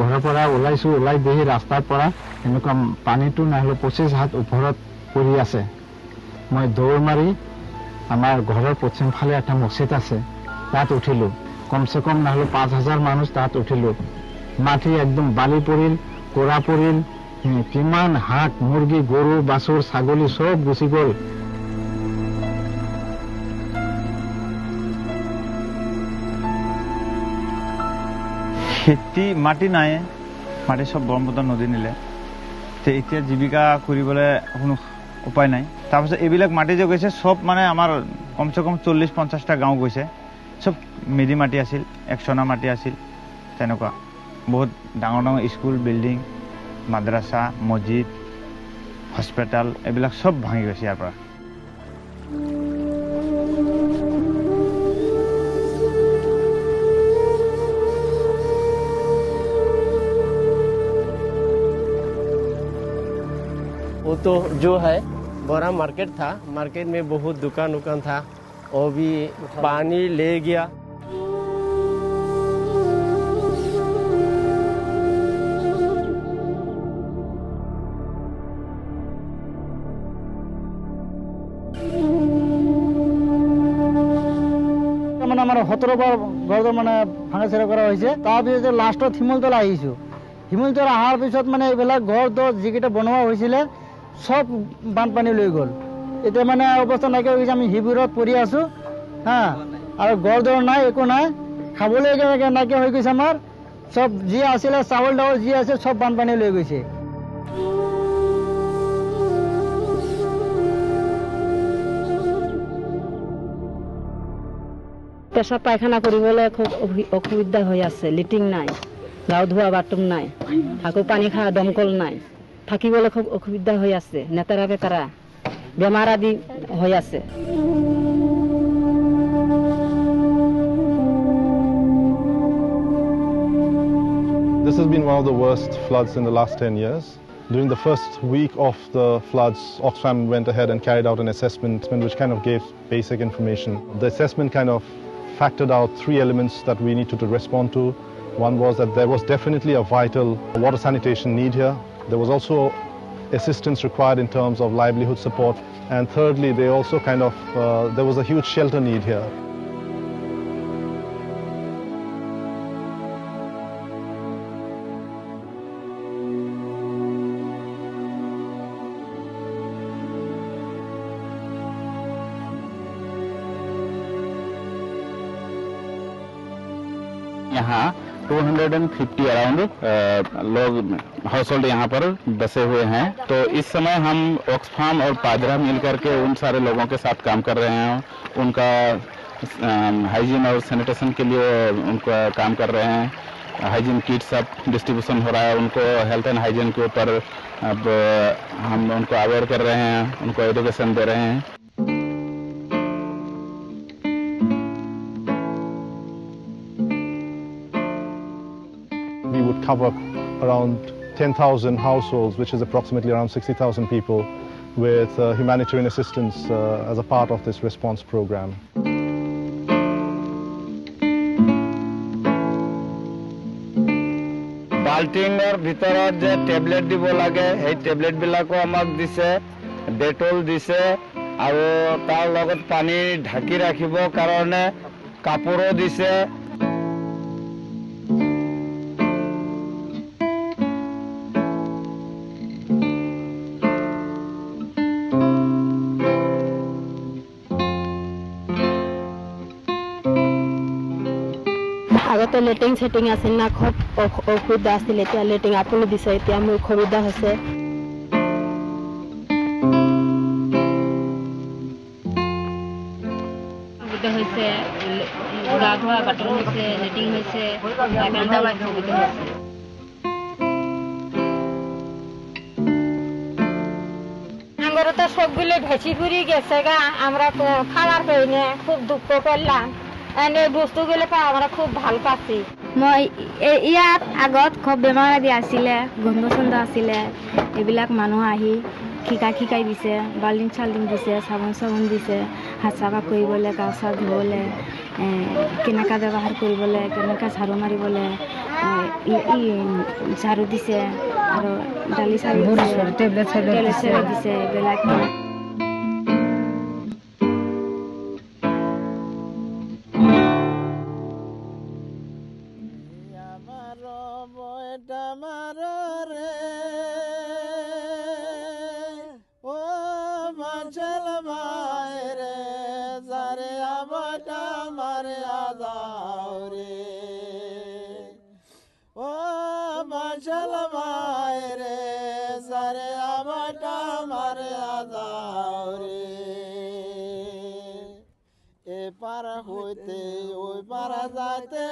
ঘৰৰ পৰা ওলাইছোঁ, ওলাই দেহি ৰাস্তাৰ পৰা এনেকুৱা পানীটো নহ'লে 25 হাত ওপৰত পৰি আছে। মই দৌৰ মাৰি আমাৰ ঘৰৰ পশ্চিম ফালে এটা মছজিদ আছে, তাত উঠিলোঁ। কমচে কম নহ'লে 5000 মানুহ তাত উঠিলোঁ। মাটি একদম বালি পৰিল, কোৰা পৰিল, কিমান হাঁহ, মুৰ্গী, গৰু, বাছুৰ, ছাগলী চব গুচি গ'ল। খেতি মাটি নাই, মাটি সব ব্ৰহ্মপুত্ৰ নদী নিলে। এতিয়া জীৱিকা কৰিবলৈ কোনো উপায় নাই। তাৰপিছত এইবিলাক মাটি যে গৈছে সব মানে আমাৰ কমচে কম 40-50টা গাঁও গৈছে। সব মেদি মাটি আছিল, 100 মাটি আছিল, তেনেকুৱা বহুত ডাঙৰ ডাঙৰ স্কুল, বিল্ডিং, মাদ্ৰাছা, মছজিদ, হস্পিটেল এইবিলাক সব ভাঙি গৈছে ইয়াৰ পৰা। वो तो जो है बड़ा मार्केट था, मार्केट में बहुत दुकान था, वो भी पानी ले गया। মানে আমার 17 বার ঘর মানে ভাঙা ছেড়া করা হয়েছে। তাৰপিছত লাষ্টত শিমলতলা আহিছোঁ। শিমলতলা অহাৰ পিছত মানে এইবিলাক ঘৰ দৰ যিকেইটা বনোৱা হৈছিলে সব বানপানী লৈ গ'ল। এতিয়া মানে অৱস্থা নাইকিয়া হৈ গৈছে, আমি শিবিৰত পৰি আছোঁ হা, আৰু ঘৰ দৰ নাই, একো নাই, খাবলৈ নাইকিয়া হৈ গৈছে আমাৰ। সব যি আছিলে চাউল দাউল যি আছে সব বানপানী লৈ গৈছে। পেশাব পায়খানা কৰিবলৈ খুব অসুবিধা হৈ আছে। লিটিং নাই, গাঁও ধোৱা বাথৰুম নাই, আকৌ পানী খোৱা দমকল নাই, থাকিবলৈ খুব অসুবিধা হৈ আছে। নেতাৰা বেতাৰা বেমাৰ আদি হৈ আছে। This has been one of the worst floods in the last 10 years. During the first week of the floods, Oxfam went ahead and carried out an assessment which kind of gave basic information. The assessment kind of factored out 3 elements that we needed to respond to. One was that there was definitely a vital water sanitation need here. There was also assistance required in terms of livelihood support. And thirdly, they also there was a huge shelter need here. यहाँ 250 around लोग house hold यहाँ पर बसे हुए हैं। तो इस समय हम ऑक्सफाम और पादरा मिलकर के उन सारे लोगों के साथ काम कर रहे हैं। उनका हाइजीन और सैनिटेशन के लिए उनका काम कर रहे हैं। हाइजीन किट सब डिस्ट्रीब्यूशन हो रहा है। उनको हेल्थ एंड हाइजीन के ऊपर अब हम उनको अवेयर कर रहे हैं, उनको एजुकेशन दे रहे हैं। We would cover around 10,000 households, which is approximately around 60,000 people, with humanitarian assistance as a part of this response program. বাল্টিঙৰ ভিতৰত যে টেবলেট দিব লাগে, সেই টেবলেটবিলাকো আমাক দিছে, ডেটল দিছে, আৰু তাৰ লগত পানী ঢাকি ৰাখিবৰ কাৰণে কাপোৰো দিছে। আগতে লেটিং সেটিং আছিল না, খুব অসুবিধা আছিল। এতিয়া লেটিং আপুনি দিছে, এতিয়া মোৰ সুবিধা হৈছে। সুবিধা হৈছে, গা ধোৱা বাথৰুম হৈছে, লেটিং হৈছে, সুবিধা হৈছে। আমরা তো সবগুলো ভেসি ঘুরি গেছে গা, আমরা তো খাওয়ার পাইনি, খুব দুঃখ করলাম। এনে বস্তুগুলো পাই আমরা খুব ভাল পাচ্ছি। মই ইয়াত আগত খুব বেমাৰ আদি আছিলে, গোন্ধ চন্ধ আছিলে। এইবিলাক মানুহ আহি শিকাই দিছে, বাল্টিং চাল্টিং দিছে, চাবোন দিছে, হাত চাফা কৰিবলৈ, গা চা ধুবলৈ, কেনেকৈ ব্যৱহাৰ কৰিবলৈ, কেনেকৈ ঝাৰু মাৰিবলৈ, ঝাড়ু দিছে আৰু ডালি চাৰি টেবলেট দিছে এইবিলাক এপাৰ হইতে ওই পাৰা যাইতে